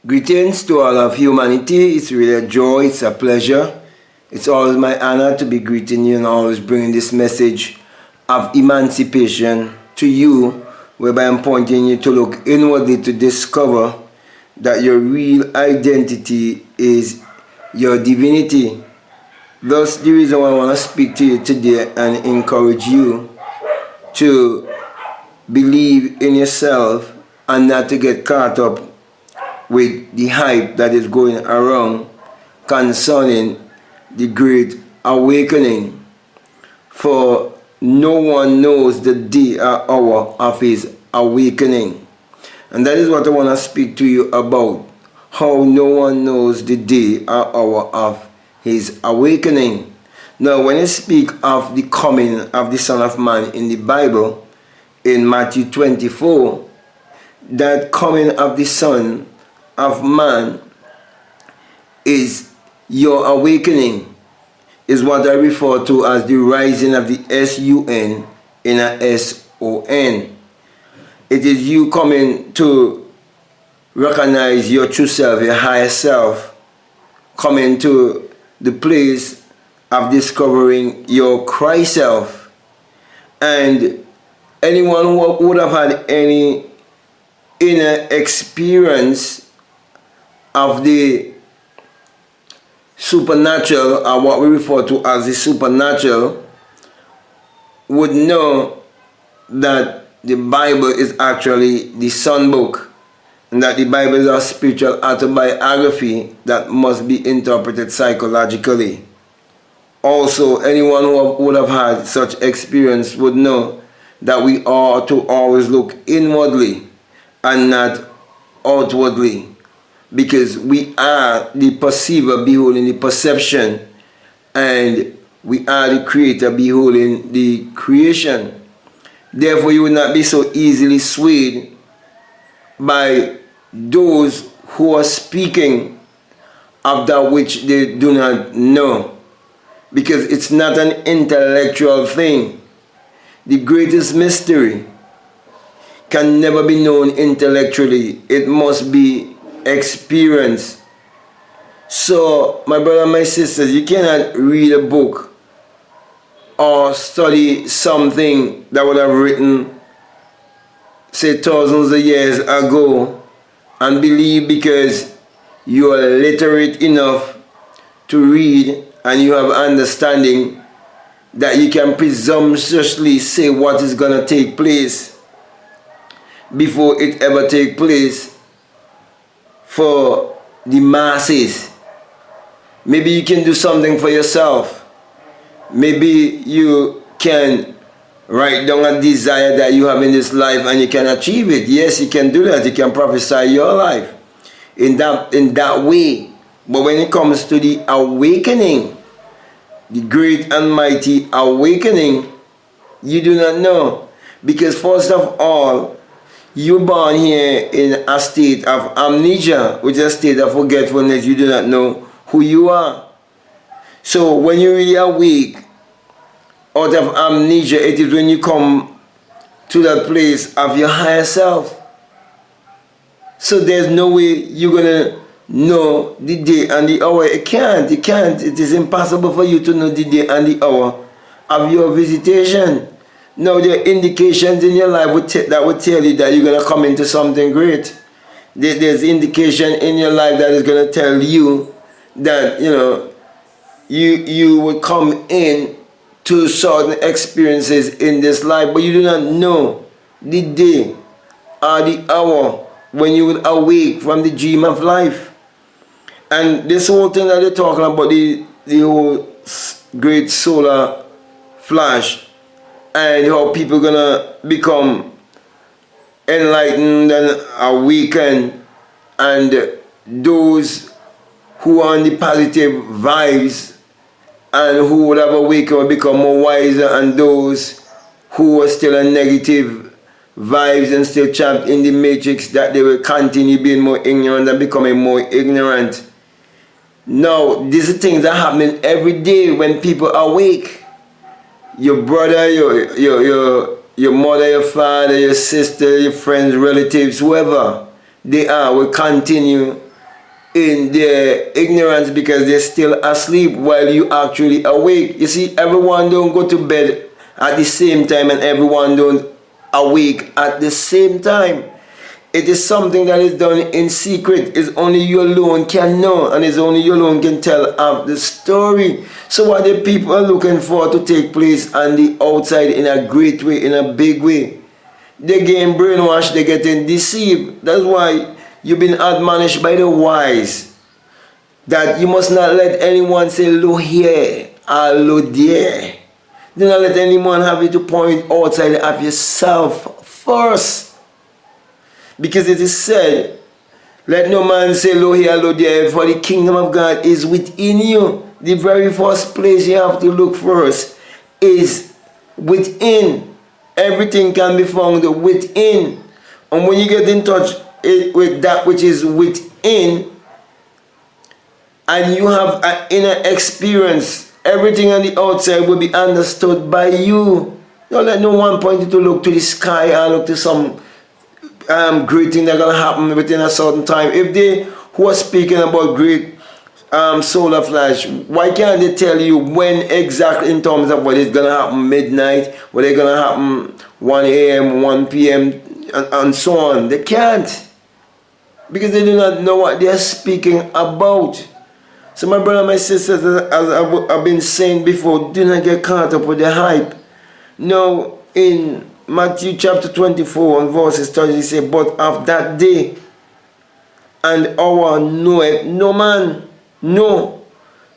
Greetings to all of humanity. It's really a joy, it's a pleasure. It's always my honor to be greeting you and always bringing this message of emancipation to you, whereby I'm pointing you to look inwardly to discover that your real identity is your divinity. Thus, the reason why I want to speak to you today and encourage you to believe in yourself and not to get caught up with the hype that is going around concerning the great awakening. For no one knows the day or hour of his awakening. And that is what I want to speak to you about. How no one knows the day or hour of his awakening. Now, when you speak of the coming of the Son of Man in the Bible, in Matthew 24, that coming of the Son of Man is your awakening, is what I refer to as the rising of the S-U-N in a S-O-N. It is you coming to recognize your true self, your higher self, coming to the place of discovering your Christ self. And anyone who would have had any inner experience of the supernatural, or what we refer to as the supernatural, would know that the Bible is actually the Son book, and that the Bible is a spiritual autobiography that must be interpreted psychologically. Also, anyone who would have had such experience would know that we are to always look inwardly and not outwardly, because we are the perceiver beholding the perception, and we are the creator beholding the creation. Therefore, you will not be so easily swayed by those who are speaking of that which they do not know, because it's not an intellectual thing. The greatest mystery can never be known intellectually. It must be experience. So, my brother and my sisters, you cannot read a book or study something that would have written, say, thousands of years ago, and believe because you are literate enough to read and you have understanding that you can presumptuously say what is going to take place before it ever take place for the masses. Maybe you can do something for yourself. Maybe you can write down a desire that you have in this life and you can achieve it. Yes, you can do that. You can prophesy your life in that way. But when it comes to the awakening, the great and mighty awakening, you do not know. Because first of all, you're born here in a state of amnesia, which is a state of forgetfulness. You do not know who you are. So when you really awake out of amnesia, it is when you come to that place of your higher self. So there's no way you're going to know the day and the hour. It can't. It is impossible for you to know the day and the hour of your visitation. Now, there are indications in your life that would tell you that you're going to come into something great. There's indication in your life that is going to tell you that, you will come in to certain experiences in this life, but you do not know the day or the hour when you will awake from the dream of life. And this whole thing that they're talking about, the whole great solar flash, and how people gonna become enlightened and awakened, and those who are on the positive vibes and who would have awakened will become more wiser, and those who are still on negative vibes and still trapped in the matrix, that they will continue being more ignorant and becoming more ignorant. Now, these are things that happen every day when people awake. Your brother, your mother, your father, your sister, your friends, relatives, whoever they are, will continue in their ignorance because they're still asleep while you actually awake. You see, everyone don't go to bed at the same time and everyone don't awake at the same time. It is something that is done in secret. It's only you alone can know, and it's only you alone can tell the story. So what the people are looking for to take place on the outside in a great way, in a big way. They're getting brainwashed, they're getting deceived. That's why you've been admonished by the wise that you must not let anyone say, lo here or lo there. Do not let anyone have you to point outside of yourself first. Because it is said, let no man say, lo here, lo there, for the kingdom of God is within you. The very first place you have to look first is within. Everything can be found within. And when you get in touch with that which is within, and you have an inner experience, everything on the outside will be understood by you. Don't let no one point you to look to the sky or look to some great thing that's going to happen within a certain time. If they who are speaking about great solar flash, why can't they tell you when exactly in terms of what is going to happen midnight, what is going to happen 1 a.m., 1 p.m., and so on? They can't, because they do not know what they are speaking about. So my brother, my sisters, as I've been saying before, do not get caught up with the hype. No, in Matthew chapter 24 and verses 30, he said, but of that day and hour knoweth no man, no,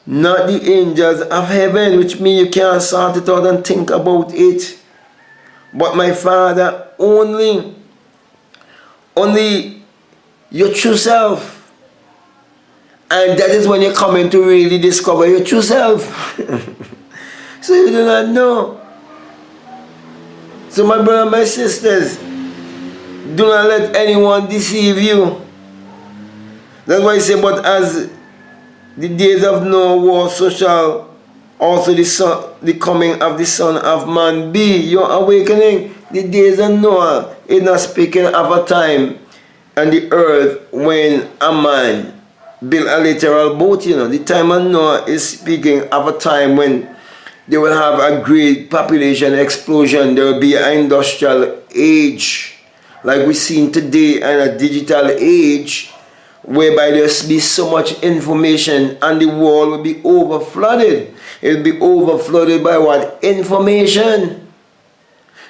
not the angels of heaven, which means you can't sort it out and think about it, but my Father only your true self. And that is when you're coming to really discover your true self. So you do not know. So my brother, my sisters, do not let anyone deceive you. That's why he said, but as the days of Noah were, so shall also the coming of the Son of Man be. Your awakening, the days of Noah, is not speaking of a time on the earth when a man built a literal boat. The time of Noah is speaking of a time when they will have a great population explosion. There will be an industrial age like we're seeing today, and a digital age whereby there will be so much information and the world will be overflooded. It will be overflooded by what? Information.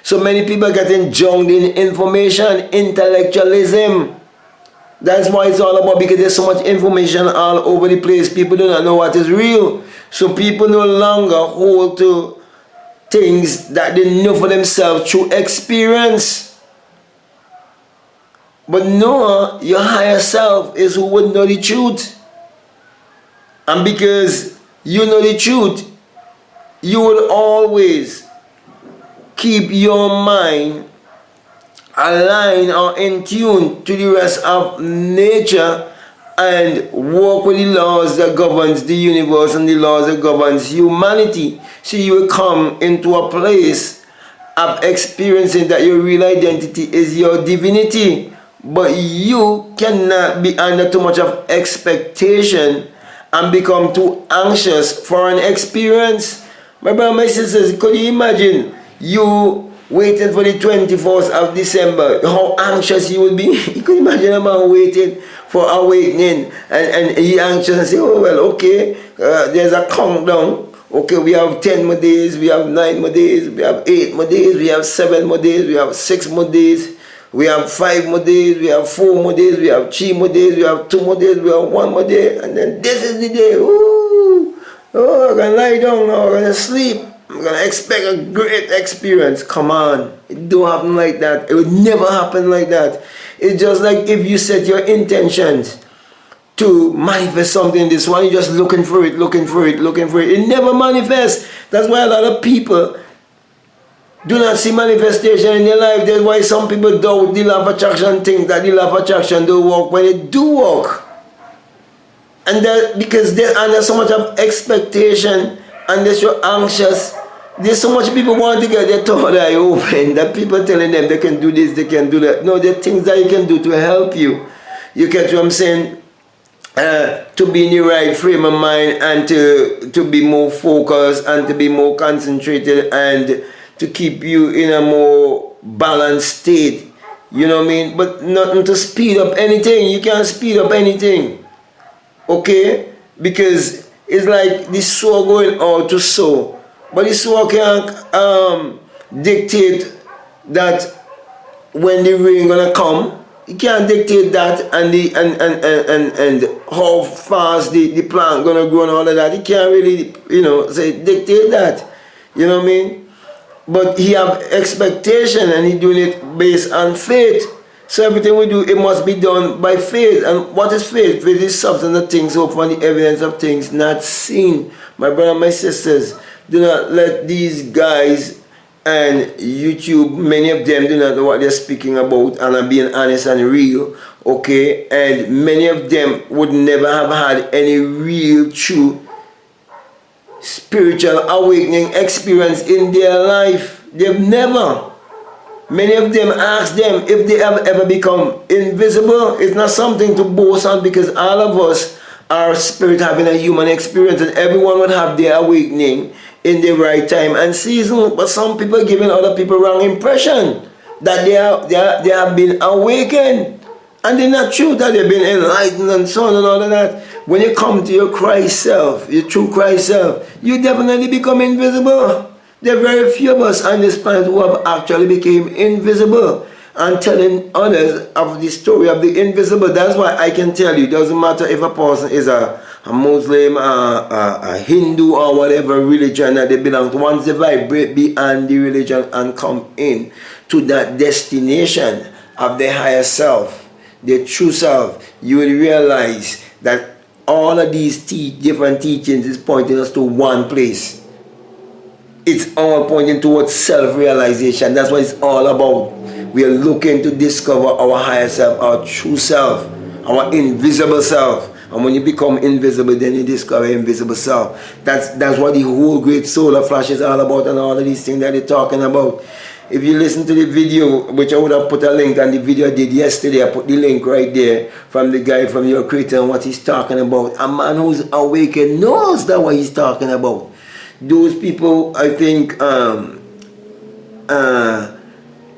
So many people are getting junked in information, intellectualism. That's why it's all about, because there's so much information all over the place. People do not know what is real. So people no longer hold to things that they know for themselves through experience. But Noah, your higher self, is who would know the truth. And because you know the truth, you will always keep your mind aligned or in tune to the rest of nature and walk with the laws that governs the universe and the laws that governs humanity. So you will come into a place of experiencing that your real identity is your divinity. But you cannot be under too much of expectation and become too anxious for an experience. My brother, my sisters, could you imagine you waiting for the 24th of December, how anxious you would be? You could imagine a man waiting for awakening and he anxious and say, oh well, okay, there's a countdown. Okay, we have 10 more days, we have 9 more days, we have 8 more days, we have 7 more days, we have 6 more days, we have 5 more days, we have 4 more days, we have 3 more days, we have 2 more days, we have 1 more day, and then this is the day. Ooh, oh, I'm gonna lie down now, I'm gonna sleep. I'm gonna expect a great experience. Come on, it don't happen like that. It would never happen like that. It's just like if you set your intentions to manifest something this one, you're just looking for it. It never manifests. That's why a lot of people do not see manifestation in their life. That's why some people doubt the law of attraction, think that the law of attraction don't work when it do work. And that because they're under so much of expectation and they're so anxious. There's so much people want to get their third eye open that people telling them they can do this, they can do that. No, there are things that you can do to help you. You get what I'm saying? to be in the right frame of mind and to be more focused and to be more concentrated and to keep you in a more balanced state. You know what I mean? But nothing to speed up anything. You can't speed up anything. Okay? Because it's like the sower going out to sow. But the sower can't dictate that when the rain gonna come. You can't dictate that and how fast the plant gonna grow and all of that. You can't really, say dictate that. You know what I mean? But he have expectation and he doing it based on faith. So everything we do, it must be done by faith. And what is faith? Faith is substance of things hoped for, the evidence of things not seen. My brother and my sisters, do not let these guys and YouTube, many of them do not know what they're speaking about and are being honest and real, okay? And many of them would never have had any real, true spiritual awakening experience in their life. They've never. Many of them ask them if they have ever become invisible. It's not something to boast on, because all of us are spirit having a human experience, and everyone would have their awakening in the right time and season. But some people are giving other people wrong impression that they have been awakened, and they're not true, that they've been enlightened and so on and all of that. When you come to your Christ self, your true Christ self, you definitely become invisible. There are very few of us on this planet who have actually become invisible and telling others of the story of the invisible. That's why I can tell you, it doesn't matter if a person is a Muslim, a Hindu, or whatever religion that they belong to. Once they vibrate beyond the religion and come in to that destination of their higher self, their true self, you will realize that all of these different teachings is pointing us to one place. It's all pointing towards self-realization. That's what it's all about. We are looking to discover our higher self, our true self, our invisible self. And when you become invisible, then you discover invisible self. That's what the whole great solar flash is all about, and all of these things that they're talking about. If you listen to the video, which I would have put a link on the video I did yesterday, I put the link right there from the guy from Your Creator and what he's talking about. A man who's awakened knows that what he's talking about. Those people, I think,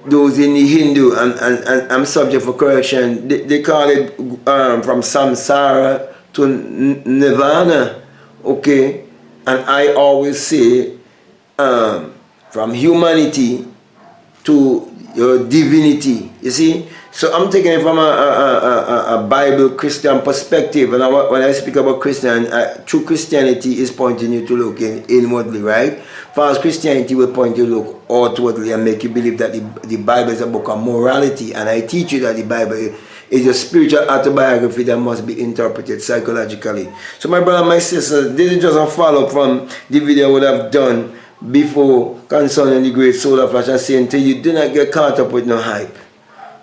those in the Hindu, and I'm subject for correction, they call it from samsara to nirvana, okay? And I always say from humanity to your divinity, you see? So I'm taking it from a Bible Christian perspective, and when I speak about Christian, true Christianity is pointing you to look inwardly, right? False Christianity will point you to look outwardly and make you believe that the Bible is a book of morality, and I teach you that the Bible is a spiritual autobiography that must be interpreted psychologically. So my brother and my sister, this is just a follow-up from the video I would have done before concerning the great solar flash, and saying to you, do not get caught up with no hype.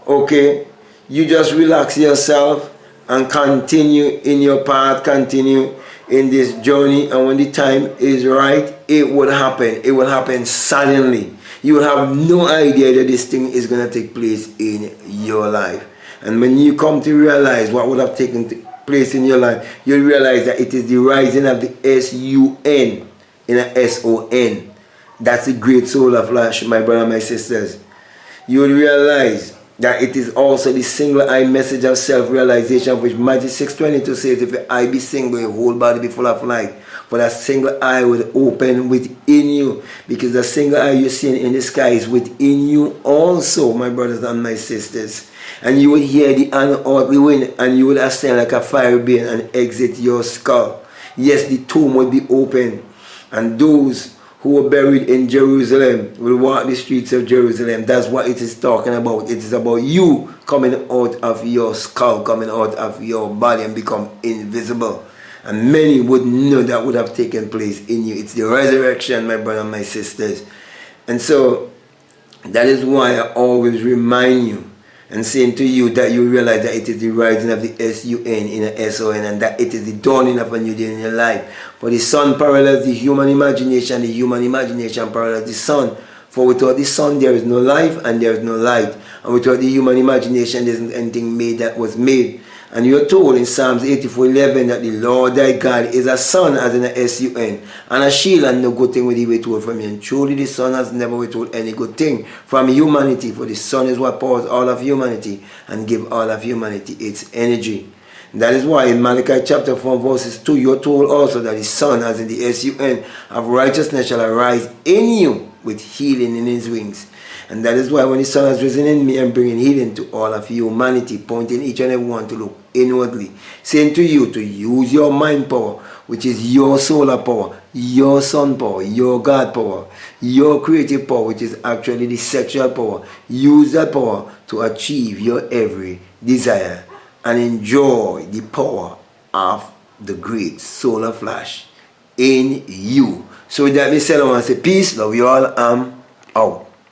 Okay, you just relax yourself and continue in your path, continue in this journey, and when the time is right, it will happen. It will happen suddenly. You will have no idea that this thing is going to take place in your life. And when you come to realize what would have taken place in your life, you'll realize that it is the rising of the S-U-N in a S-O-N. That's the great solar flash, my brother and my sisters. You will realize that it is also the single eye message of self-realization, which Matthew 6:22 says, if your eye be single, your whole body be full of light. For that single eye will open within you, because the single eye you're seeing in the sky is within you also, my brothers and my sisters. And you will hear the unearthly wind, and you will ascend like a fire being and exit your skull. Yes, the tomb will be open, and those who were buried in Jerusalem will walk the streets of Jerusalem. That's what it is talking about. It is about you coming out of your skull, coming out of your body and become invisible. And many would know that would have taken place in you. It's the resurrection, my brother and my sisters. And so that is why I always remind you and saying to you that you realize that it is the rising of the S-U-N in an S-O-N, and that it is the dawning of a new day in your life. For the sun parallels the human imagination parallels the sun. For without the sun there is no life and there is no light. And without the human imagination there isn't anything made that was made. And you're told in Psalms 84:11 that the Lord thy God is a sun, as in a S-U-N, and a shield, and no good thing will he withhold from you. And truly the Son has never withhold any good thing from humanity, for the Son is what powers all of humanity and give all of humanity its energy. That is why in Malachi chapter 4 verses 2, you're told also that the Son, as in the S-U-N, of righteousness shall arise in you with healing in his wings. And that is why when the Son has risen in me and bringing healing to all of humanity, pointing each and every one to look inwardly, saying to you to use your mind power, which is your solar power, your sun power, your God power, your creative power, which is actually the sexual power. Use that power to achieve your every desire and enjoy the power of the great solar flash in you. So with that being said, I want to say peace, love you all, I'm out.